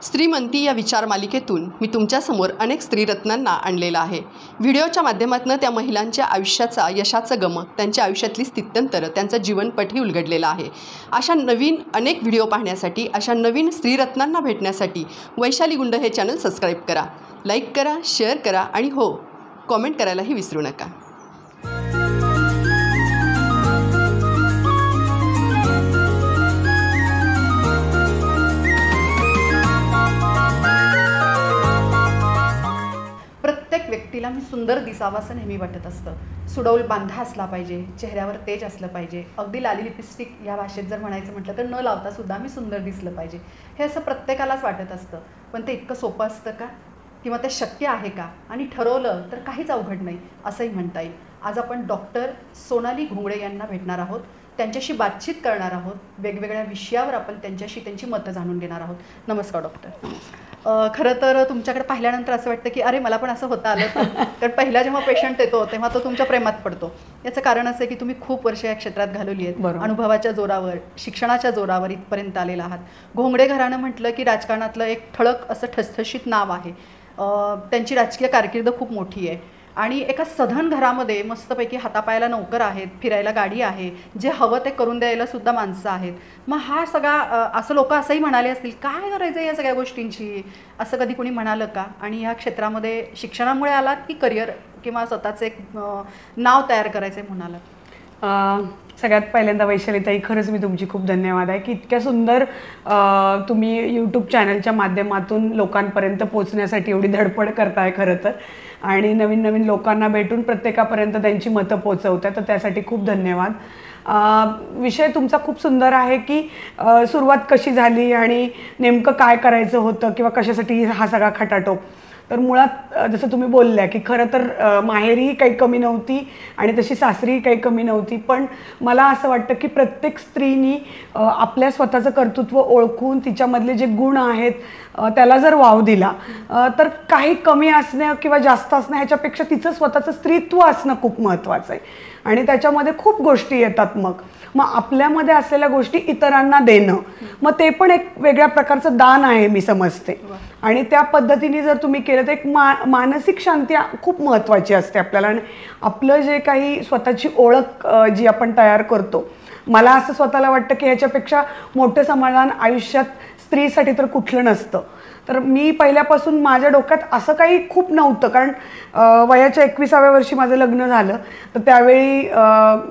स्त्रीमंती या विचारमालिकेतून मी तुमच्यासमोर अनेक स्त्रीरत्नांना आणलेलं आहे. व्हिडिओच्या माध्यमातून त्या महिलांच्या आयुष्याचा यशाचं गमक, त्यांच्या आयुष्यातली स्थित्यंतर, त्यांचं जीवनपटही उलगडलेलं आहे. अशा नवीन अनेक व्हिडिओ पाहण्यासाठी, अशा नवीन स्त्रीरत्नांना भेटण्यासाठी वैशाली गुंड हे चॅनल सबस्क्राईब करा, लाईक करा, शेअर करा आणि हो, कॉमेंट करायलाही विसरू नका. प्रत्येक व्यक्तीला मी सुंदर दिसावं असं नेहमी वाटत असतं. सुडौल बांधा असला पाहिजे, चेहऱ्यावर तेज असलं पाहिजे, अगदी लाली लिपस्टिक या भाषेत जर म्हणायचं म्हटलं तर न लावता सुद्धा मी सुंदर दिसलं पाहिजे, हे असं प्रत्येकालाच वाटत असतं. पण ते इतकं सोपं असतं का? किंवा ते शक्य आहे का? आणि ठरवलं तर काहीच अवघड नाही असंही म्हणता येईल. आज आपण डॉक्टर सोनाली घोंगडे यांना भेटणार आहोत, त्यांच्याशी बातचीत करणार आहोत. वेगवेगळ्या विषयावर आपण त्यांच्याशी त्यांची मतं जाणून घेणार आहोत. नमस्कार डॉक्टर. खरं तर तुमच्याकडे पाहिल्यानंतर असं वाटतं की अरे मला पण असं होतं आलं तर. कारण पहिला जेव्हा पेशंट येतो तेव्हा तो तुमच्या प्रेमात पडतो. याचं कारण असं आहे की तुम्ही खूप वर्ष या क्षेत्रात घालवली आहेत. अनुभवाच्या जोरावर, शिक्षणाच्या जोरावर इथपर्यंत आलेला आहात. घोंगडे घराणं म्हटलं की राजकारणातलं एक ठळक असं ठसठशीत नाव आहे. त्यांची राजकीय कारकीर्द खूप मोठी आहे आणि एका सधन घरामध्ये मस्तपैकी हातापायाला नोकर आहेत, फिरायला गाडी आहे, जे हवं ते करून द्यायला सुद्धा माणसं आहेत. मग हा सगळा असं लोक असंही म्हणाले असतील काय करायचं या सगळ्या गोष्टींची, असं कधी कोणी म्हणालं का? आणि ह्या क्षेत्रामध्ये शिक्षणामुळे आलात की करिअर किंवा स्वतःचं एक नाव तयार करायचं आहे म्हणालात? सगळ्यात पहिल्यांदा वैशालीताई, खरंच मी तुमची खूप धन्यवाद आहे की इतक्या सुंदर तुम्ही यूट्यूब चॅनलच्या माध्यमातून लोकांपर्यंत पोचण्यासाठी एवढी धडपड करताय खरं तर, आणि नवीन नवीन लोकांना भेटून प्रत्येकापर्यंत त्यांची मतं पोचवताय, तर त्यासाठी खूप धन्यवाद. विषय तुमचा खूप सुंदर आहे की सुरुवात कशी झाली आणि नेमकं काय करायचं होतं किंवा कशासाठी हा सगळा खटाटोप. तर मुळात जसं तुम्ही बोलल्या की खरं तर माहेरीही काही कमी नव्हती आणि तशी सासरीही काही कमी नव्हती, पण मला असं वाटतं की प्रत्येक स्त्रीनी आपल्या स्वतःचं कर्तृत्व ओळखून तिच्यामधले जे गुण आहेत त्याला जर वाव दिला तर काही कमी असणं किंवा जास्त असणं ह्याच्यापेक्षा तिचं स्वतःचं स्त्रीत्व असणं खूप महत्त्वाचं आहे. आणि त्याच्यामध्ये खूप गोष्टी येतात. मग आपल्यामध्ये असलेल्या गोष्टी इतरांना देणं, मग ते पण एक वेगळ्या प्रकारचं दान आहे मी समजते. आणि त्या पद्धतीने जर तुम्ही केलं तर एक मानसिक शांती खूप महत्त्वाची असते आपल्याला. आणि आपलं जे काही स्वतःची ओळख जी आपण तयार करतो, मला असं स्वतःला वाटतं की ह्याच्यापेक्षा मोठं समाधान आयुष्यात स्त्रीसाठी तर कुठलं नसतं. तर मी पहिल्यापासून माझ्या डोक्यात असं काही खूप नव्हतं, कारण वयाच्या 21व्या वर्षी माझं लग्न झालं. तर त्यावेळी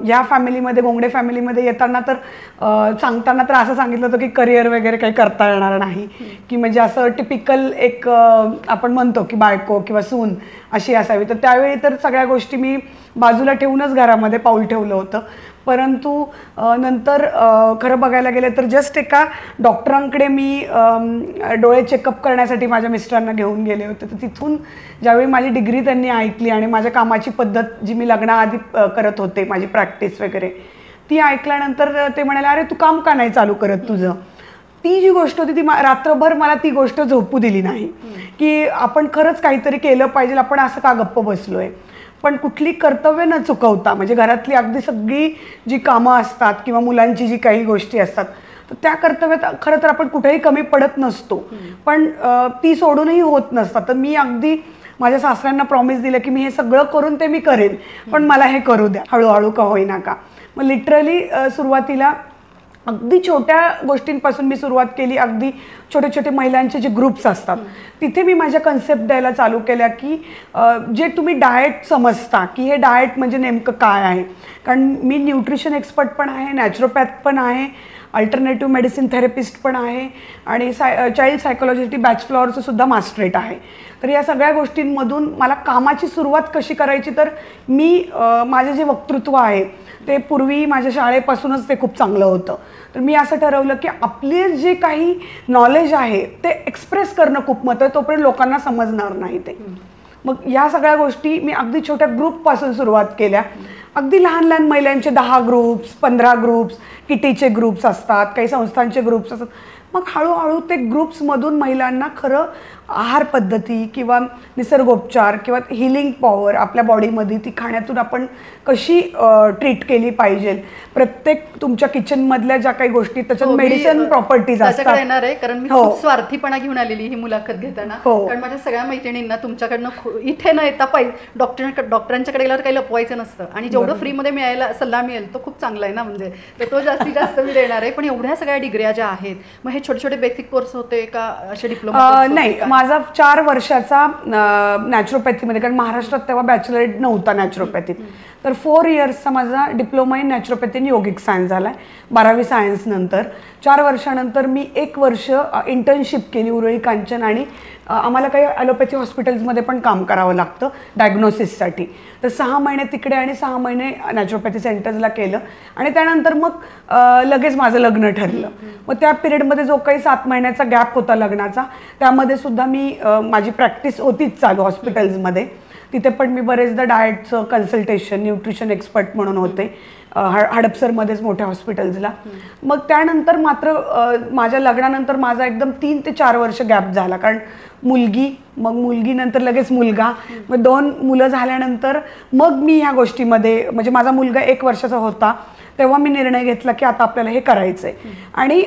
या फॅमिलीमध्ये, घोंगडे फॅमिलीमध्ये येताना तर सांगताना तर असं सांगितलं होतं की करिअर वगैरे काही करता येणार नाही, की म्हणजे असं टिपिकल एक आपण म्हणतो की बायको किंवा सून अशी असावी. तर त्यावेळी तर सगळ्या गोष्टी मी बाजूला ठेवूनच घरामध्ये पाऊल ठेवलं होतं. परंतु नंतर खरं बघायला गेलं तर जस्ट एका डॉक्टरांकडे मी डोळे चेकअप करण्यासाठी माझ्या मिस्टरांना घेऊन गेले होते. तर तिथून ज्यावेळी माझी डिग्री त्यांनी ऐकली आणि माझ्या कामाची पद्धत जी मी लग्नाआधी करत होते, माझी प्रॅक्टिस वगैरे, ती ऐकल्यानंतर ते म्हणाले, अरे तू काम का नाही चालू करत तुझं? ती जी गोष्ट होती ती रात्रभर मला ती गोष्ट झोपू दिली नाही की आपण खरंच काहीतरी केलं पाहिजे, आपण असं का गप्प बसलोय. पण कुठली कर्तव्य न चुकवता, म्हणजे घरातली अगदी सगळी जी कामं असतात किंवा मुलांची जी काही गोष्टी असतात तर त्या कर्तव्यात खरं तर आपण कुठेही कमी पडत नसतो, पण ती सोडूनही होत नसतात. तर मी अगदी माझ्या सासऱ्यांना प्रॉमिस दिलं की मी हे सगळं करून ते मी करेन, पण मला हे करू द्या हळूहळू का होईना का. मग लिटरली सुरुवातीला अगदी छोट्या गोष्टींपासून मी सुरुवात केली. अगदी छोटे छोटे महिलांचे जे ग्रुप्स असतात तिथे मी माझ्या कन्सेप्ट द्यायला चालू केल्या की जे तुम्ही डाएट समजता की हे डाएट म्हणजे नेमकं काय आहे. कारण मी न्यूट्रिशन एक्सपर्ट पण आहे, नॅचरोपॅथ पण आहे, अल्टरनेटिव्ह मेडिसिन थेरपिस्ट पण आहे आणि चाइल्ड सायकोलॉजी बॅच फ्लॉवरचं सुद्धा मास्टरेट आहे. तर या सगळ्या गोष्टींमधून मला कामाची सुरुवात कशी करायची, तर मी माझे जे वक्तृत्व आहे ते पूर्वी माझ्या शाळेपासूनच ते खूप चांगलं होतं. तर मी असं ठरवलं की आपले जे काही नॉलेज आहे ते एक्सप्रेस करणं खूप महत्त्वाचं आहे, तोपर्यंत लोकांना समजणार नाही ते. मग या सगळ्या गोष्टी मी अगदी छोट्या ग्रुपपासून सुरुवात केल्या. अगदी लहान लहान महिलांचे 10 ग्रुप्स, 15 ग्रुप्स, किटीचे ग्रुप्स असतात, काही संस्थांचे ग्रुप्स असतात. मग हळूहळू ते ग्रुप्समधून महिलांना खरं आहार पद्धती किंवा निसर्गोपचार किंवा हिलिंग पॉवर आपल्या बॉडीमध्ये ती खाण्यातून आपण कशी ट्रीट केली पाहिजे, प्रत्येक तुमच्या किचनमधल्या ज्या काही गोष्टी त्याच्यात मेडिसिन प्रॉपर्टीज असतात येणार आहे. कारण मी खूप स्वार्थीपणा घेऊन आलेली ही मुलाखत घेताना, कारण माझ्या सगळ्या मैत्रिणींना तुमच्याकडनं इथे न येता डॉक्टरांच्याकडे गेल्यावर काही लपवायचं नसतं आणि जेवढं फ्रीमध्ये मिळायला सल्ला मिळेल तो खूप चांगला आहे ना, म्हणजे तर तो जास्तीत जास्त मी देणार आहे. पण एवढ्या सगळ्या डिग्र्या ज्या आहेत, मग हे छोटे छोटे बेसिक कोर्स होते का असे डिप्लोमा? नाही, माझा 4 वर्षाचा नॅचरोपॅथीमध्ये, कारण महाराष्ट्रात तेव्हा बॅचलर नव्हता नॅचरोपॅथीत, तर 4 इयर्सचा माझा डिप्लोमा इन नॅचरोपॅथी आणि योगिक सायन्स झाला आहे 12वी सायन्स नंतर. 4 वर्षानंतर मी 1 वर्ष इंटर्नशिप केली उरळी कांचन, आणि आम्हाला काही ॲलोपॅथी हॉस्पिटल्समध्ये पण काम करावं लागतं डायग्नोसिससाठी, तर 6 महिने तिकडे आणि 6 महिने नॅचरोपॅथी सेंटर्सला केलं. आणि त्यानंतर मग लगेच माझं लग्न ठरलं. मग त्या पिरियडमध्ये जो काही 7 महिन्याचा गॅप होता लग्नाचा, त्यामध्ये सुद्धा मी माझी प्रॅक्टिस होतीच चालू हॉस्पिटल्समध्ये. तिथे पण मी बरेचदा डाएटचं कन्सल्टेशन, न्यूट्रिशन एक्सपर्ट म्हणून होते हडपसरमध्येच मोठ्या हॉस्पिटल्सला. मग त्यानंतर मात्र माझ्या लग्नानंतर माझा एकदम 3 ते 4 वर्ष गॅप झाला, कारण मुलगी, मग मुलगीनंतर लगेच मुलगा, मग 2 मुलं झाल्यानंतर मग मी ह्या गोष्टीमध्ये, म्हणजे माझा मुलगा 1 वर्षाचा होता तेव्हा मी निर्णय घेतला की आता आपल्याला हे करायचं आहे. आणि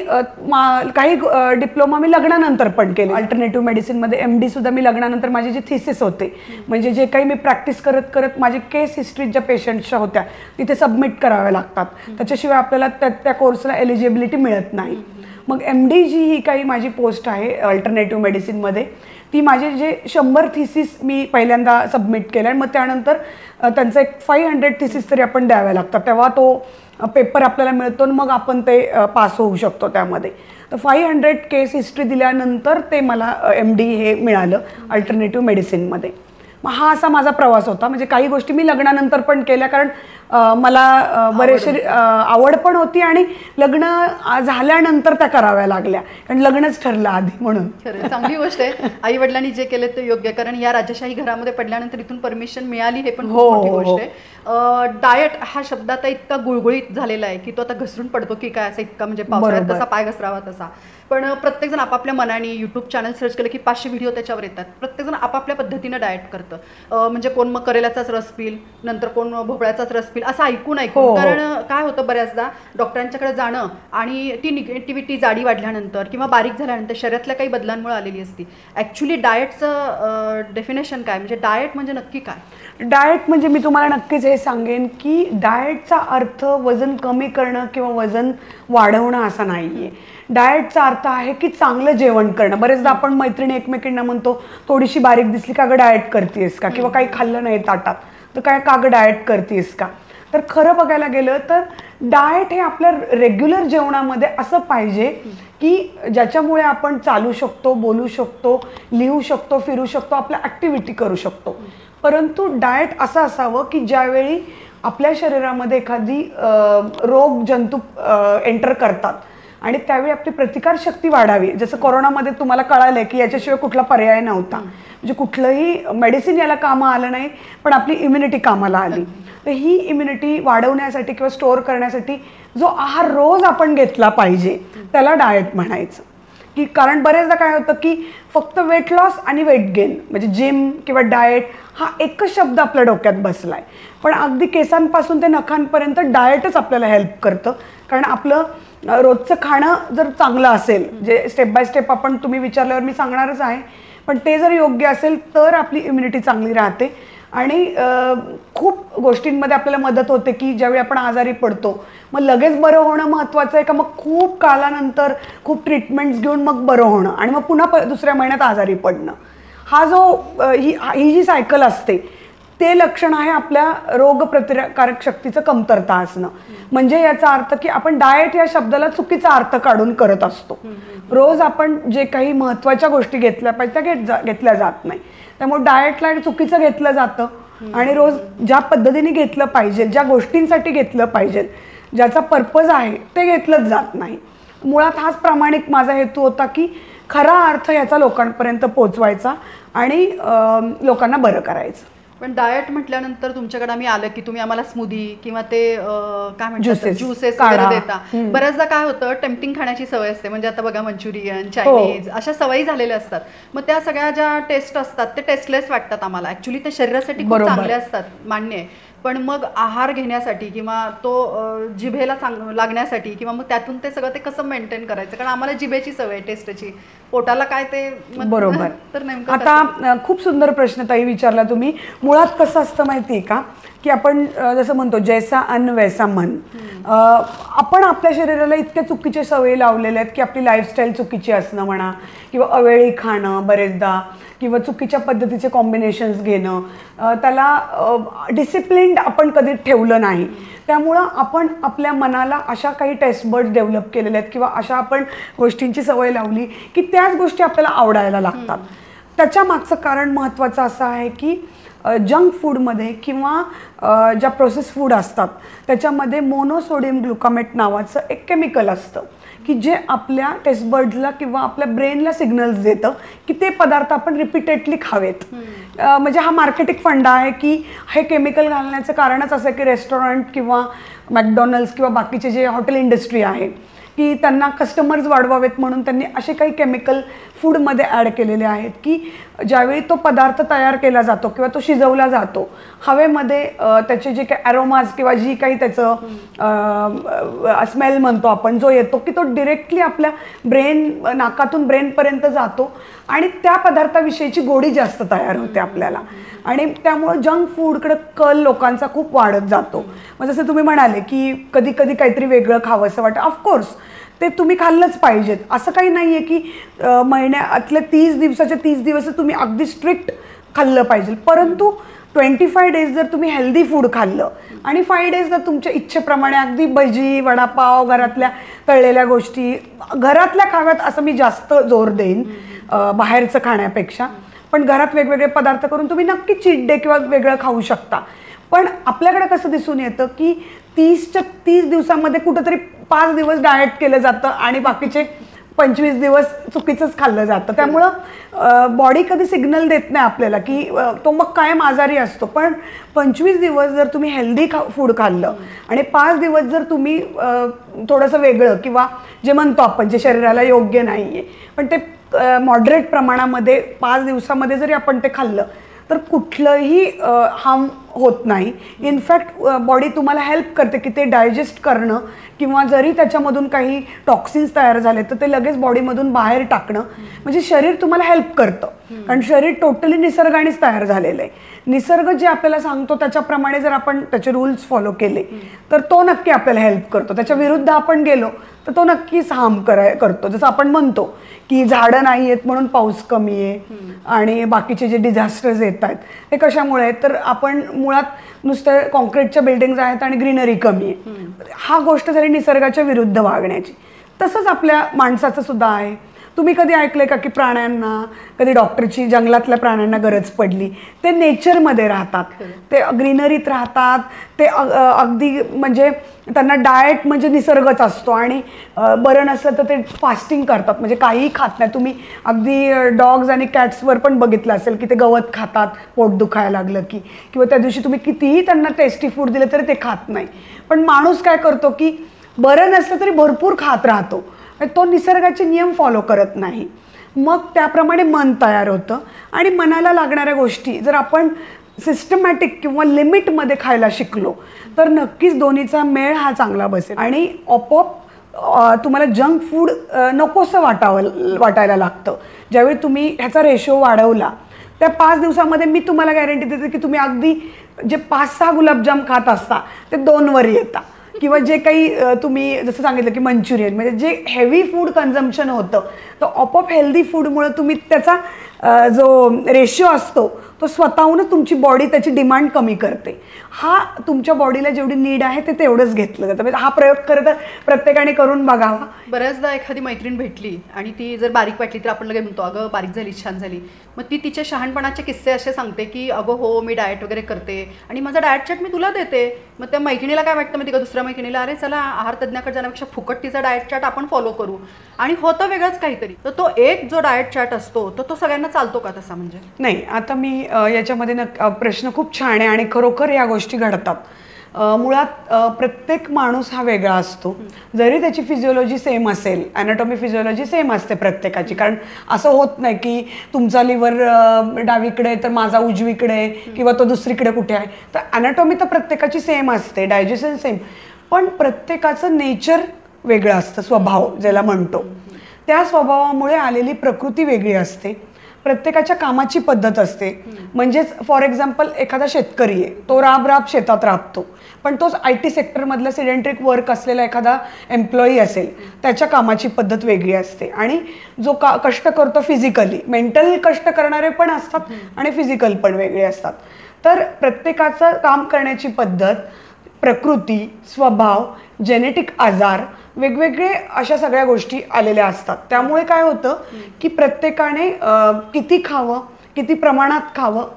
काही डिप्लोमा मी लग्नानंतर पण केले. अल्टरनेटिव्ह मेडिसिनमध्ये MD सुद्धा मी लग्नानंतर, माझी जी थिसिस होते, म्हणजे जे काही मी प्रॅक्टिस करत करत माझी केस हिस्ट्री ज्या पेशंट्सच्या होत्या तिथे सबमिट कराव्या लागतात, त्याच्याशिवाय आपल्याला त्या कोर्सला एलिजिबिलिटी मिळत नाही. मग MD जी ही काही माझी पोस्ट आहे अल्टरनेटिव्ह मेडिसिनमध्ये, ती माझे जे 100 थिसिस मी पहिल्यांदा सबमिट केल्या, आणि मग त्यानंतर त्यांचं एक 500 थिसिस तरी आपण द्याव्या लागतात, तेव्हा तो पेपर आपल्याला मिळतो आणि मग आपण ते पास होऊ शकतो त्यामध्ये. तर 500 केस हिस्ट्री दिल्यानंतर ते मला MD हे मिळालं अल्टरनेटिव्ह मेडिसिनमध्ये. मग हा असा माझा प्रवास होता. म्हणजे काही गोष्टी मी लग्नानंतर पण केल्या, कारण मला बरेचसे आवड पण होती आणि लग्न झाल्यानंतर त्या कराव्या लागल्या, कारण लग्नच ठरलं आधी म्हणून. खरं चांगली गोष्ट आहे. आई वडिलांनी जे केले ते योग्य, कारण या राजशाही घरामध्ये पडल्यानंतर इथून परमिशन मिळाली, हे पण खूप मोठी गोष्ट आहे. डाएट हा शब्द आता इतका गुळगुळीत झालेला आहे की तो आता घसरून पडतो की काय, असा इतका म्हणजे पावसाळ्यात तसा पाय घसरावा तसा. पण प्रत्येकजण आपापल्या मनाने यूट्यूब चॅनल सर्च केलं की 500 व्हिडिओ त्याच्यावर येतात. प्रत्येकजण आपापल्या पद्धतीनं डाएट करतं. म्हणजे कोण मग करेलाचाच रस पिल, नंतर कोण भोपळ्याचाच रस पिल, असं ऐकून कारण काय होतं बऱ्याचदा डॉक्टरांच्याकडे जाणं आणि ती निगेटिव्हिटी जाडी वाढल्यानंतर किंवा बारीक झाल्यानंतर शरीरातल्या काही बदलांमुळे आलेली असती. ॲक्च्युली डाएटचं डेफिनेशन काय, म्हणजे डाएट म्हणजे नक्की काय? डाएट म्हणजे मी तुम्हाला नक्कीच हे सांगेन की डाएटचा अर्थ वजन कमी करणं किंवा वजन वाढवणं असा नाही आहे. डाएटचा अर्थ आहे की चांगलं जेवण करणं. बरेचदा आपण मैत्रिणी एकमेकींना म्हणतो थोडीशी बारीक दिसली का गं डाएट करतेस का, किंवा काही खाल्लं नाही ताटात तर काय का गं डाएट करतेस का. तर खरं बघायला गेलं तर डाएट हे आपल्या रेग्युलर जेवणामध्ये असं पाहिजे की ज्याच्यामुळे आपण चालू शकतो, बोलू शकतो, लिहू शकतो, फिरू शकतो, आपल्या ॲक्टिव्हिटी करू शकतो. परंतु डाएट असं असावं की ज्यावेळी आपल्या शरीरामध्ये एखादी रोग जंतू एंटर करतात आणि त्यावेळी आपली प्रतिकारशक्ती वाढावी. जसं कोरोनामध्ये तुम्हाला कळालं की याच्याशिवाय कुठला पर्याय नव्हता, म्हणजे कुठलंही मेडिसिन याला कामं आलं नाही, पण आपली इम्युनिटी कामाला आली. तर ही इम्युनिटी वाढवण्यासाठी किंवा स्टोअर करण्यासाठी जो आहार रोज आपण घेतला पाहिजे त्याला डाएट म्हणायचं. की कारण बरेचदा काय होतं की फक्त वेट लॉस आणि वेट गेन, म्हणजे जिम किंवा डाएट हा एकच शब्द आपल्या डोक्यात बसला आहे, पण अगदी केसांपासून ते नखांपर्यंत डाएटच आपल्याला हेल्प करतं. कारण आपलं रोजचं खाणं जर चांगलं असेल, जे स्टेप बाय स्टेप आपण तुम्ही विचारल्यावर मी सांगणारच आहे, पण ते जर योग्य असेल तर आपली इम्युनिटी चांगली राहते. आणि खूप गोष्टींमध्ये आपल्याला मदत होते की ज्यावेळी आपण आजारी पडतो मग लगेच बरं होणं महत्त्वाचं आहे का मग खूप कालानंतर खूप ट्रीटमेंट्स घेऊन मग बरं होणं आणि मग पुन्हा दुसऱ्या महिन्यात आजारी पडणं, हा जो ही जी सायकल असते ते लक्षण आहे आपल्या रोगप्रतिकारक शक्तीचं कमतरता असणं. म्हणजे याचा अर्थ की आपण डाएट या शब्दाला चुकीचा अर्थ काढून करत असतो. रोज आपण जे काही महत्त्वाच्या गोष्टी घेतल्या पाहिजे त्या घेतल्या जात नाही, त्यामुळे डाएटला चुकीचं घेतलं जातं आणि रोज ज्या पद्धतीने घेतलं पाहिजे, ज्या गोष्टींसाठी घेतलं पाहिजे, ज्याचा पर्पज आहे ते घेतलंच जात नाही. मुळात हाच प्रामाणिक माझा हेतू होता की खरा अर्थ ह्याचा लोकांपर्यंत पोचवायचा आणि लोकांना बरं करायचं. पण डाएट म्हटल्यानंतर तुमच्याकडे आम्ही आलं की तुम्ही आम्हाला स्मूदी किंवा ते काय म्हणतात ज्युसेस वगैरे देता. बऱ्याचदा काय होतं, टेम्पटिंग खाण्याची सवय असते. म्हणजे आता बघा, मंचुरियन, चायनीज अशा सवयी झालेल्या असतात. मग त्या सगळ्या ज्या टेस्ट असतात ते टेस्टलेस वाटतात आम्हाला. ऍक्च्युली ते शरीरासाठी खूप चांगले असतात, मान्य आहे. पण मग आहार घेण्यासाठी किंवा तो जिभेला लागण्यासाठी किंवा मग त्यातून ते सगळं ते कसं मेंटेन करायचं, कारण आम्हाला जिभेची सवय टेस्टची, पोटाला काय ते बरोबर. तर नेमकं आता खूप सुंदर प्रश्न ताई विचारला तुम्ही. मुळात कसं असतं माहिती आहे का, की आपण जसं म्हणतो जैसा अन्न वैसा मन. आपण आपल्या शरीराला इतक्या चुकीचे सवयी लावलेल्या आहेत की आपली लाईफस्टाईल चुकीची असणं म्हणा, किंवा अवेळी खाणं बरेचदा, किंवा चुकीच्या पद्धतीचे कॉम्बिनेशन्स घेणं, त्याला डिसिप्लिन्ड आपण कधी ठेवलं नाही. त्यामुळं आपण आपल्या मनाला अशा काही टेस्ट बर्ड्स डेव्हलप केलेल्या आहेत किंवा अशा आपण गोष्टींची सवय लावली की त्याच गोष्टी आपल्याला आवडायला लागतात. त्याच्या मागचं कारण महत्त्वाचं असं आहे की जंक फूडमध्ये किंवा ज्या प्रोसेस फूड असतात त्याच्यामध्ये मोनोसोडियम ग्लुकामेट नावाचं एक केमिकल असतं की जे आपल्या टेस्ट बर्ड्सला किंवा आपल्या ब्रेनला सिग्नल्स देतं की ते पदार्थ आपण रिपीटेडली खावेत. म्हणजे हा मार्केटिंग फंडा आहे की हे केमिकल घालण्याचं कारणच असं आहे की रेस्टॉरंट किंवा मॅकडॉनल्ड्स किंवा बाकीचे जे हॉटेल इंडस्ट्री आहे की त्यांना कस्टमर्स वाढवावेत म्हणून त्यांनी असे काही केमिकल फूडमध्ये ॲड केलेले आहेत की ज्यावेळी तो पदार्थ तयार केला जातो किंवा तो शिजवला जातो, हवेमध्ये त्याचे जे काही ॲरोमाज किंवा जी काही त्याचं स्मेल म्हणतो आपण जो येतो की तो डिरेक्टली आपल्या नाकातून ब्रेनपर्यंत जातो आणि त्या पदार्थाविषयीची गोडी जास्त तयार होते आपल्याला. आणि त्यामुळं जंक फूडकडे कल लोकांचा खूप वाढत जातो. मग जसं तुम्ही म्हणाले की कधी कधी काहीतरी वेगळं खावं असं वाटतं, ऑफकोर्स ते तुम्ही खाल्लंच पाहिजेत. असं काही नाही आहे की महिन्यातले 30 दिवसाचे 30 दिवस तुम्ही अगदी स्ट्रिक्ट खाल्लं पाहिजे, परंतु 25 डेज जर तुम्ही हेल्दी फूड खाल्लं आणि 5 डेज जर तुमच्या इच्छेप्रमाणे अगदी भजी, वडापाव, घरातल्या तळलेल्या गोष्टी घरातल्या खाव्यात असं मी जास्त जोर देईन बाहेरचं खाण्यापेक्षा. पण घरात वेगवेगळे पदार्थ करून तुम्ही नक्की चीट डे किंवा वेगळं खाऊ शकता. पण आपल्याकडे कसं दिसून येतं की 30च्या 30 दिवसामध्ये कुठंतरी 5 दिवस डाएट केलं जातं आणि बाकीचे 25 दिवस चुकीचंच खाल्लं जातं. त्यामुळं बॉडी कधी सिग्नल देत नाही आपल्याला की तो मग कायम आजारी असतो. पण 25 दिवस जर तुम्ही हेल्दी फूड खाल्लं आणि 5 दिवस जर तुम्ही थोडंसं वेगळं किंवा जे म्हणतो आपण जे शरीराला योग्य नाही आहे पण ते मॉडरेट प्रमाणामध्ये 5 दिवसामध्ये जरी आपण ते खाल्लं तर कुठलंही हार्म होत नाही. इनफॅक्ट बॉडी तुम्हाला हेल्प करते की ते डायजेस्ट करणं किंवा जरी त्याच्यामधून काही टॉक्सिन्स तयार झाले तर ते लगेच बॉडीमधून बाहेर टाकणं. म्हणजे शरीर तुम्हाला हेल्प करतं, कारण शरीर टोटली निसर्गानेच तयार झालेलं आहे. निसर्ग जे आपल्याला सांगतो त्याच्याप्रमाणे जर आपण त्याचे रूल्स फॉलो केले तर तो नक्की आपल्याला हेल्प करतो. त्याच्या विरुद्ध आपण गेलो तर तो नक्कीच हार्म करतो. जसं आपण म्हणतो की झाडं नाही आहेत म्हणून पाऊस कमी आहे आणि बाकीचे जे डिझास्टर्स येत आहेत ते कशामुळे आहेत तर आपण मुळात नुसतं कॉन्क्रीटच्या बिल्डिंग्स आहेत आणि ग्रीनरी कमी आहे. हा गोष्ट झाली निसर्गाच्या विरुद्ध वागण्याची. तसंच आपल्या माणसाचं सुद्धा आहे. तुम्ही कधी ऐकलंय का की प्राण्यांना कधी डॉक्टरची जंगलातल्या प्राण्यांना गरज पडली? ते नेचरमध्ये राहतात, ते ग्रीनरीत राहतात, ते अगदी म्हणजे त्यांना डाएट म्हणजे निसर्गच असतो आणि बरं नसलं तर ते फास्टिंग करतात, म्हणजे काहीही खात नाही. तुम्ही अगदी डॉग्स आणि कॅट्सवर पण बघितलं असेल की ते गवत खातात पोट दुखायला लागलं की, किंवा त्या दिवशी तुम्ही कितीही त्यांना टेस्टी फूड दिलं तरी ते खात नाही. पण माणूस काय करतो की बरं नसलं तरी भरपूर खात राहतो, तो निसर्गाचे नियम फॉलो करत नाही. मग त्याप्रमाणे मन तयार होतं आणि मनाला लागणाऱ्या गोष्टी जर आपण सिस्टमॅटिक किंवा लिमिटमध्ये खायला शिकलो तर नक्कीच दोन्हीचा मेळ हा चांगला बसेल आणि आपोआप तुम्हाला जंक फूड नकोसं वाटायला लागतं. ज्यावेळी तुम्ही ह्याचा रेशो वाढवला त्या 5 दिवसामध्ये मी तुम्हाला गॅरंटी देते की तुम्ही अगदी जे 5-6 गुलाबजाम खात असता ते 2वर येता. किंवा जे काही तुम्ही जसं सांगितलं की मंचुरियन म्हणजे जे हेवी फूड कन्झम्पशन होतं तर आपोआप हेल्दी फूडमुळे तुम्ही त्याचा जो रेशिओ असतो तो स्वतःहूनच तुमची बॉडी त्याची डिमांड कमी करते. हा तुमच्या बॉडीला जेवढी नीड आहे ते तेवढंच घेतलं जातं. म्हणजे हा प्रयोग खरं तर प्रत्येकाने करून बघावा. बऱ्याचदा एखादी मैत्रीण भेटली आणि ती जर बारीक वाटली तर आपण लगेच म्हणतो अगं बारीक झाली, छान झाली. मग ती तिचे शहाणपणाचे किस्से असे सांगते की अगं हो मी डाएट वगैरे करते आणि माझा डाएट चार्ट मी तुला देते. मग त्या मैत्रिणीला काय वाटतं माहिती का, दुसऱ्या मैत्रिणीला अरे चला आहार तज्ज्ञाकडे जाण्यापेक्षा फुकट तिचा डाएट चार्ट आपण फॉलो करू आणि होतं वेगळंच काहीतरी. तर तो एक जो डाएट चार्ट असतो तर तो सगळ्यांना चालतो का तसा? म्हणजे नाही. आता मी याच्यामध्ये प्रश्न खूप छान आहे आणि खरोखर या गोष्टी घडतात. मुळात प्रत्येक माणूस हा वेगळा असतो. जरी त्याची फिजिओलॉजी सेम असेल, ॲनाटॉमी फिजिओलॉजी सेम असते प्रत्येकाची, कारण असं होत नाही की तुमचा लिव्हर डावीकडे तर माझा उजवीकडे किंवा तो दुसरीकडे कुठे आहे. तर ॲनाटॉमी तर प्रत्येकाची सेम असते, डायजेशन सेम, पण प्रत्येकाचं नेचर वेगळं असतं, स्वभाव ज्याला म्हणतो. त्या स्वभावामुळे आलेली प्रकृती वेगळी असते. प्रत्येकाच्या कामाची पद्धत असते. म्हणजेच फॉर एक्झाम्पल एखादा शेतकरी आहे, तो राब शेतात राबतो, पण तोच IT सेक्टरमधला सिडेंट्रिक वर्क असलेला एखादा एम्प्लॉई असेल, त्याच्या कामाची पद्धत वेगळी असते. आणि जो कष्ट करतो फिजिकली, मेंटल कष्ट करणारे पण असतात आणि फिजिकल पण वेगळे असतात. तर प्रत्येकाचं काम करण्याची पद्धत, प्रकृती, स्वभाव, जेनेटिक आजार, वेगवेगळे अशा सगळ्या गोष्टी आलेल्या असतात. त्यामुळे काय होतं की प्रत्येकाने किती खावं, किती प्रमाणात खावं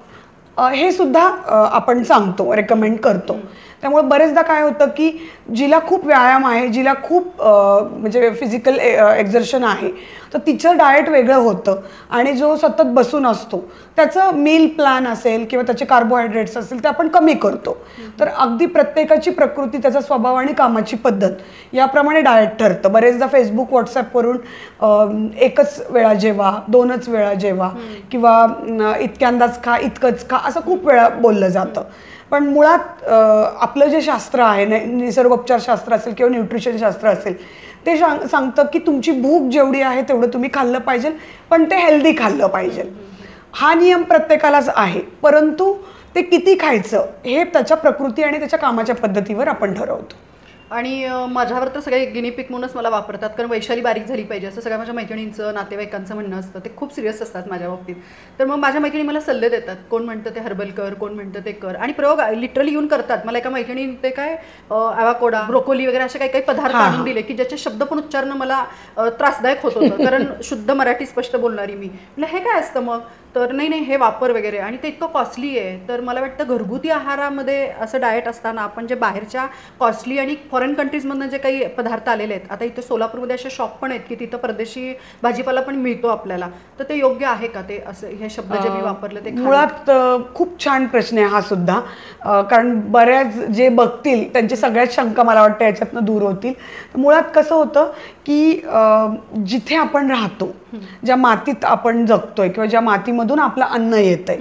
हे सुद्धा आपण सांगतो, रेकमेंड करतो. त्यामुळे बरेचदा काय होतं की जिला खूप व्यायाम आहे, जिला खूप म्हणजे फिजिकल एक्झर्शन आहे, तर तिचं डाएट वेगळं होतं. आणि जो सतत बसून असतो त्याचं मील प्लॅन असेल किंवा त्याचे कार्बोहायड्रेट्स असेल ते आपण कमी करतो. तर अगदी प्रत्येकाची प्रकृती, त्याचा स्वभाव आणि कामाची पद्धत याप्रमाणे डाएट ठरतं. बरेचदा फेसबुक, व्हॉट्सॲपवरून एकच वेळा जेवा, 2च वेळा जेवा किंवा इतक्यांदाच खा, इतकंच खा, असं खूप वेळा बोललं जातं. पण मुळात आपलं जे शास्त्र आहे, निसर्गोपचारशास्त्र असेल किंवा न्यूट्रिशन शास्त्र असेल, ते सांगतं की तुमची भूक जेवढी आहे तेवढं तुम्ही खाल्लं पाहिजे, पण ते हेल्दी खाल्लं पाहिजे. हा नियम प्रत्येकालाच आहे, परंतु ते किती खायचं हे त्याच्या प्रकृती आणि त्याच्या कामाच्या पद्धतीवर आपण ठरवतो. आणि माझ्यावर तर सगळे गिनीपिक म्हणूनच मला वापरतात, कारण वैशाली बारीक झाली पाहिजे असं सगळ्या माझ्या मैत्रिणींचं, नातेवाईकांचं म्हणणं असतं. ते खूप सिरियस असतात माझ्या बाबतीत. तर मग माझ्या मैत्रिणी मला सल्ले देतात, कोण म्हणतं ते हर्बल कर, कोण म्हणतं ते कर, आणि प्रयोग लिटरली येऊन करतात. मला एका मैत्रिणीने ते काय ॲवाकोडा, ब्रोकोली वगैरे असे काही काही पदार्थ आणून दिले की ज्याचे शब्द पण उच्चारणं मला त्रासदायक होत होतं, कारण शुद्ध मराठी स्पष्ट बोलणारी मी. म्हणजे हे काय असतं मग? तर नाही हे वापर वगैरे, आणि ते इतकं कॉस्टली आहे. तर मला वाटतं घरगुती आहारामध्ये असं डाएट असताना आपण जे बाहेरच्या कॉस्टली आणि फॉरेन कंट्रीजमधनं जे काही पदार्थ आलेले आहेत, आता इथे सोलापूरमध्ये असे शॉप पण आहेत की तिथं परदेशी भाजीपाला पण मिळतो आपल्याला, तर ते योग्य आहे का ते असं हे शब्द जे मी वापरले ते? मुळात खूप छान प्रश्न आहे हा सुद्धा, कारण बऱ्याच जे बघतील त्यांची सगळ्याच शंका मला वाटतं याच्यातनं दूर होतील. मुळात कसं होतं की जिथे आपण राहतो, ज्या मातीत आपण जगतोय किंवा ज्या मातीमधून आपलं अन्न येतंय,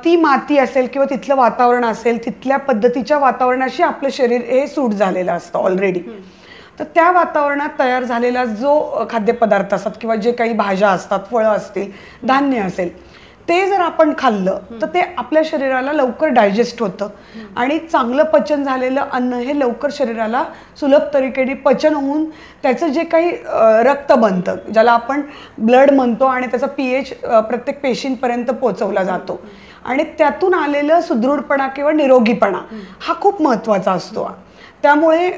ती माती असेल किंवा तिथलं वातावरण असेल, तिथल्या पद्धतीच्या वातावरणाशी आपलं शरीर हे सूट झालेलं असतं ऑलरेडी. तर त्या वातावरणात तयार झालेला जो खाद्यपदार्थ असतात किंवा जे काही भाज्या असतात, फळं असतील, धान्य असेल, ते जर आपण खाल्लं तर ते आपल्या शरीराला लवकर डायजेस्ट होतं आणि चांगलं पचन झालेलं अन्न हे लवकर शरीराला सुलभ तरीकेने पचन होऊन त्याचं जे काही रक्त बनतं, ज्याला आपण ब्लड म्हणतो, आणि त्याचा pH प्रत्येक पेशींपर्यंत पोहोचवला जातो, आणि त्यातून आलेलं सुदृढपणा किंवा निरोगीपणा हा खूप महत्त्वाचा असतो. त्यामुळे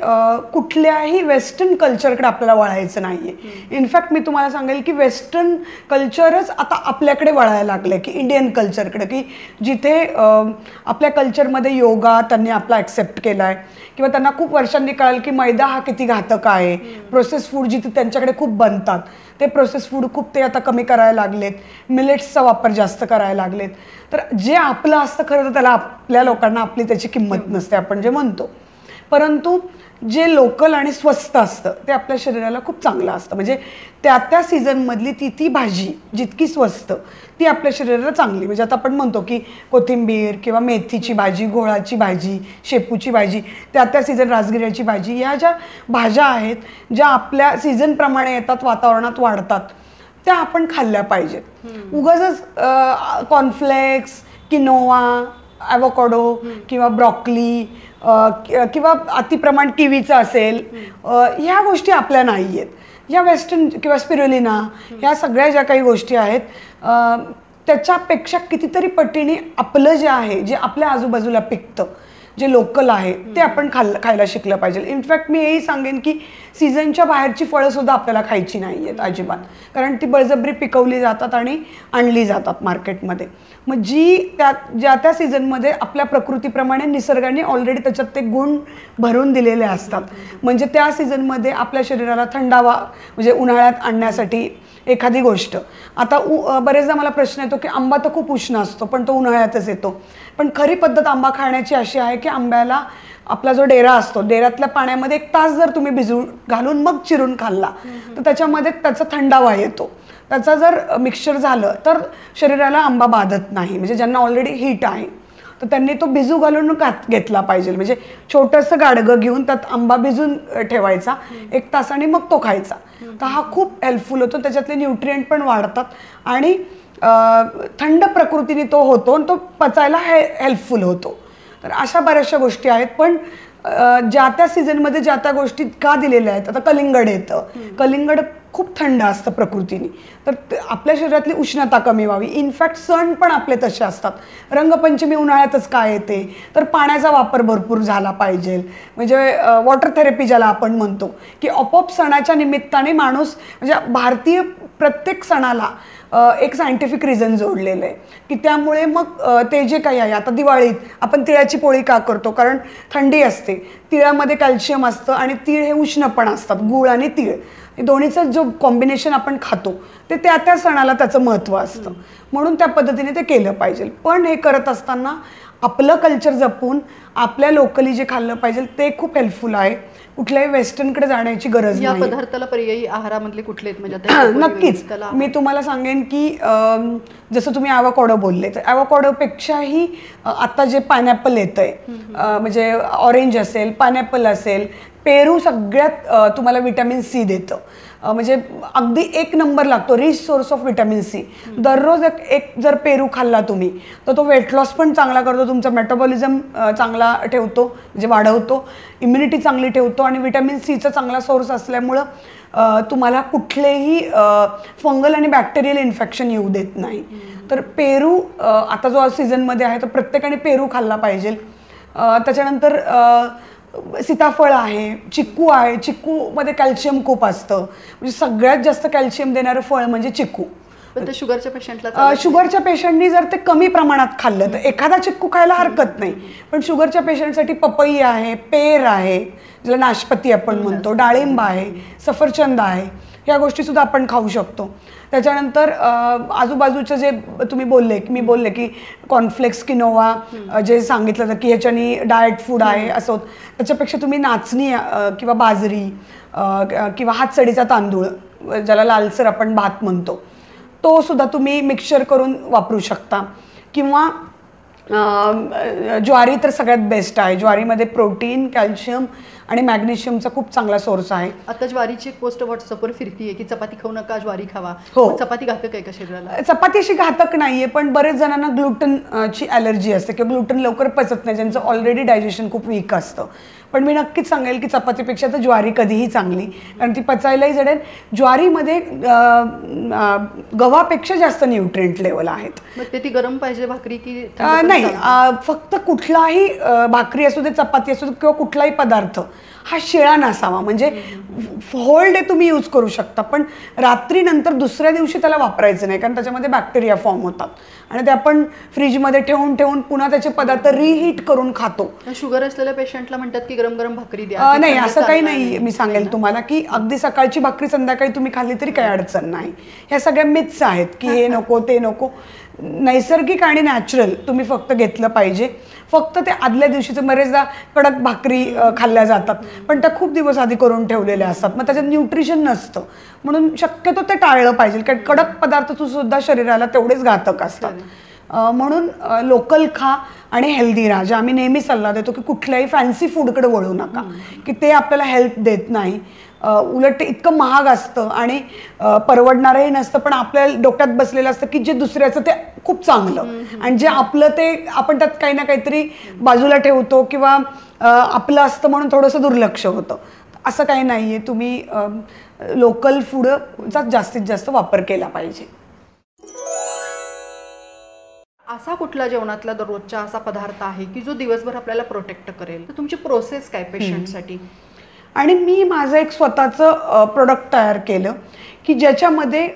कुठल्याही वेस्टर्न कल्चरकडे आपल्याला वळायचं नाही आहे. इनफॅक्ट मी तुम्हाला सांगेल की वेस्टर्न कल्चरच आता आपल्याकडे वळायला लागलं आहे, की इंडियन कल्चरकडे, की जिथे आपल्या कल्चरमध्ये योगा त्यांनी आपला ॲक्सेप्ट केला आहे, किंवा त्यांना खूप वर्षांनी कळालं की मैदा हा किती घातक आहे. प्रोसेस फूड जिथे त्यांच्याकडे खूप बनतात ते प्रोसेस फूड खूप ते आता कमी करायला लागलेत, मिलेट्सचा वापर जास्त करायला लागलेत. तर जे आपलं असतं खरं तर त्याला आपल्या लोकांना आपली त्याची किंमत नसते, आपण जे म्हणतो. परंतु जे लोकल आणि स्वस्त असतं ते आपल्या शरीराला खूप चांगलं असतं. म्हणजे त्या सीझनमधली ती भाजी जितकी स्वस्त ती आपल्या शरीराला चांगली. म्हणजे आता आपण म्हणतो की कोथिंबीर किंवा मेथीची भाजी, घोळाची भाजी, शेपूची भाजी, त्या सीझन राजगिऱ्याची भाजी, ह्या ज्या भाज्या आहेत ज्या आपल्या सीझनप्रमाणे येतात, वातावरणात वाढतात, त्या आपण खाल्ल्या पाहिजेत. उगाचच कॉर्नफ्लेक्स, किनोवा, ॲव्होकाडो किंवा ब्रॉकली किंवा अतिप्रमाण किवीचं असेल, ह्या गोष्टी आपल्या नाही आहेत. ह्या वेस्टर्न किंवा स्पिरुलिना, ह्या सगळ्या ज्या काही गोष्टी आहेत त्याच्यापेक्षा कितीतरी पटीने आपलं जे आहे, जे आपल्या आजूबाजूला पिकतं, जे लोकल आहे ते आपण खायला शिकलं पाहिजे. इनफॅक्ट मी हेही सांगेन की सीझनच्या बाहेरची फळंसुद्धा आपल्याला खायची नाही आहेत अजिबात, कारण ती बळजबरी पिकवली जातात आणि आणली जातात मार्केटमध्ये. मग ज्या सीझनमध्ये आपल्या प्रकृतीप्रमाणे निसर्गाने ऑलरेडी त्याच्यात ते गुण भरून दिलेले असतात, म्हणजे त्या सीझनमध्ये आपल्या शरीराला थंडावा, म्हणजे उन्हाळ्यात आणण्यासाठी एखादी गोष्ट. आता बरेचदा मला प्रश्न येतो की आंबा तर खूप उष्ण असतो पण तो उन्हाळ्यातच येतो. पण खरी पद्धत आंबा खाण्याची अशी आहे की आंब्याला आपला जो डेरा असतो, डेऱ्यातल्या पाण्यामध्ये 1 तास जर तुम्ही भिजू घालून मग चिरून खाल्ला तर त्याच्यामध्ये त्याचा थंडावा येतो. त्याचा जर मिक्सचर झालं तर शरीराला आंबा बाधत नाही. म्हणजे ज्यांना ऑलरेडी हीट आहे तर त्यांनी तो भिजू घालून घेतला पाहिजे. म्हणजे छोटंसं गाडगं घेऊन त्यात आंबा भिजून ठेवायचा 1 तासाने मग तो खायचा. तर हा खूप हेल्पफुल होतो. त्याच्यातले न्यूट्रिएंट पण वाढतात आणि थंड प्रकृतीने तो होतो आणि तो पचायला हेल्पफुल होतो. तर अशा बऱ्याचशा गोष्टी आहेत. पण ज्या त्या सीझनमध्ये ज्या त्या गोष्टी का दिलेल्या आहेत. आता कलिंगड येतं. कलिंगड खूप थंड असतं प्रकृतीने. तर आपल्या शरीरातली उष्णता कमी व्हावी. इनफॅक्ट सण पण आपले तसे असतात. रंगपंचमी उन्हाळ्यातच काय येते तर पाण्याचा वापर भरपूर झाला पाहिजे. म्हणजे वॉटर थेरपी ज्याला आपण म्हणतो की आपोआप सणाच्या निमित्ताने माणूस म्हणजे भारतीय प्रत्येक सणाला एक सायंटिफिक रिझन जोडलेलं आहे की त्यामुळे मग ते जे काही आहे. आता दिवाळीत आपण तिळाची पोळी का करतो कारण थंडी असते. तिळामध्ये कॅल्शियम असतं आणि तीळ हे उष्ण पण असतात. गूळ आणि तीळ दोन्हीचं जो कॉम्बिनेशन आपण खातो ते त्या त्या सणाला त्याचं महत्त्व असतं. म्हणून त्या पद्धतीने ते केलं पाहिजे. पण हे करत असताना आपलं कल्चर जपून आपल्या लोकली जे खाल्लं पाहिजे ते खूप हेल्पफुल आहे. कुठल्याही वेस्टर्नकडे जाण्याची गरज नाही. या पदार्थाला पर्यायी आहारामधले कुठले आहेत म्हणजे नक्कीच मी तुम्हाला सांगेन की जसं तुम्ही ॲव्होकाडो बोलले तर ॲव्होकाडोपेक्षाही आता जे पायनॅपल येतं आहे म्हणजे ऑरेंज असेल पायनॅपल असेल पेरू सगळ्यात तुम्हाला व्हिटॅमिन सी देतं. म्हणजे अगदी 1 नंबर लागतो rich source of vitamin C. दररोज एक जर पेरू खाल्ला तुम्ही तर तो वेट लॉस पण चांगला करतो. तुमचा मेटाबॉलिझम चांगला ठेवतो म्हणजे वाढवतो. इम्युनिटी चांगली ठेवतो आणि व्हिटॅमिन सीचा चांगला सोर्स असल्यामुळं तुम्हाला कुठलेही फंगल आणि बॅक्टेरियल इन्फेक्शन येऊ देत नाही. तर पेरू आता जो सीझनमध्ये आहे तर प्रत्येकाने पेरू खाल्ला पाहिजे. त्याच्यानंतर सीताफळ आहे, चिक्कू आहे. चिक्कूमध्ये कॅल्शियम खूप असतं. म्हणजे सगळ्यात जास्त कॅल्शियम देणारं फळ म्हणजे चिक्कू. पण ते शुगरच्या पेशंटला शुगरच्या पेशंटनी जर ते कमी प्रमाणात खाल्लं तर एखादा चिक्कू खायला हरकत नाही. पण शुगरच्या पेशंटसाठी पपई आहे, पेर आहे ज्याला नाशपती आपण म्हणतो, डाळिंब आहे, सफरचंद आहे. ह्या गोष्टीसुद्धा आपण खाऊ शकतो. त्याच्यानंतर आजूबाजूचं जे तुम्ही बोलले की मी बोलले की कॉर्नफ्लेक्स किनोवा जे सांगितलं तर की ह्याच्यानी डाएट फूड आहे असं होतं. त्याच्यापेक्षा तुम्ही नाचणी किंवा बाजरी किंवा हातसडीचा तांदूळ ज्याला लालसर आपण भात म्हणतो तो सुद्धा तुम्ही मिक्सचर करून वापरू शकता. किंवा ज्वारी तर सगळ्यात बेस्ट आहे. ज्वारीमध्ये प्रोटीन कॅल्शियम आणि मॅग्नेशियमचा खूप चांगला सोर्स आहे. आता ज्वारीची एक पोस्ट व्हॉट्सअपवर फिरतीये की चपाती खाऊ नका ज्वारी खावा. हो. चपाती घातक आहे का शरीराला? चपाती अशी घातक नाहीये पण बरेच जणांना ग्लुटनची ॲलर्जी असते किंवा ग्लुटन लवकर पचत नाही ज्यांचं ऑलरेडी डायजेशन खूप वीक असतं. पण मी नक्कीच सांगेल की चपातीपेक्षा तर ज्वारी कधीही चांगली कारण ती पचायलाही जडेल. ज्वारीमध्ये गव्हापेक्षा जास्त न्यूट्रिएंट लेवल आहेत. मग ती गरम पाहिजे भाकरी की नाही फक्त कुठलाही भाकरी असू दे चपाती असू दे किंवा कुठलाही पदार्थ हा शिळा नसावा. म्हणजे होल डे तुम्ही यूज करू शकता पण रात्रीनंतर दुसऱ्या दिवशी त्याला वापरायचं नाही कारण त्याच्यामध्ये बॅक्टेरिया फॉर्म होतात आणि ते आपण फ्रीजमध्ये ठेवून ठेवून पुन्हा त्याचे पदार्थ रिहीट करून खातो. शुगर असलेल्या पेशंटला म्हणतात की गरम गरम भाकरी द्या. नाही असं काही नाही. मी सांगेल तुम्हाला की अगदी सकाळची भाकरी संध्याकाळी तुम्ही खाल्ली तरी काही अडचण नाही. ह्या सगळ्या मिथ्स आहेत की हे नको ते नको. नैसर्गिक आणि नॅचरल तुम्ही फक्त घेतलं पाहिजे. फक्त ते आदल्या दिवशीचं बरेचदा कडक भाकरी खाल्ल्या जातात पण त्या खूप दिवस आधी करून ठेवलेल्या असतात मग त्याच्यात न्यूट्रिशन नसतं. म्हणून शक्यतो ते टाळलं पाहिजे कारण कडक पदार्थ सुद्धा शरीराला तेवढेच घातक असतात. म्हणून लोकल खा आणि हेल्दी राहा. जे आम्ही नेहमी सल्ला देतो की कुठल्याही फॅन्सी फूडकडे वळू नका की ते आपल्याला हेल्थ देत नाही. उलट ते इतकं महाग असतं आणि परवडणारही नसतं पण आपल्या डोक्यात बसलेलं असतं की जे दुसऱ्याचं ते खूप चांगलं आणि जे आपलं ते आपण त्यात काही ना काहीतरी बाजूला ठेवतो किंवा आपलं असतं म्हणून थोडंसं दुर्लक्ष होतं. असं काही नाही आहे. तुम्ही लोकल फूडचा जास्तीत जास्त वापर केला पाहिजे. असा कुठला जेवणातला दररोजचा असा पदार्थ आहे की जो दिवसभर आपल्याला प्रोटेक्ट करेल? तर तुमची प्रोसेस काय पेशंटसाठी? आणि मी माझं एक स्वतःचं प्रोडक्ट तयार केलं की ज्याच्यामध्ये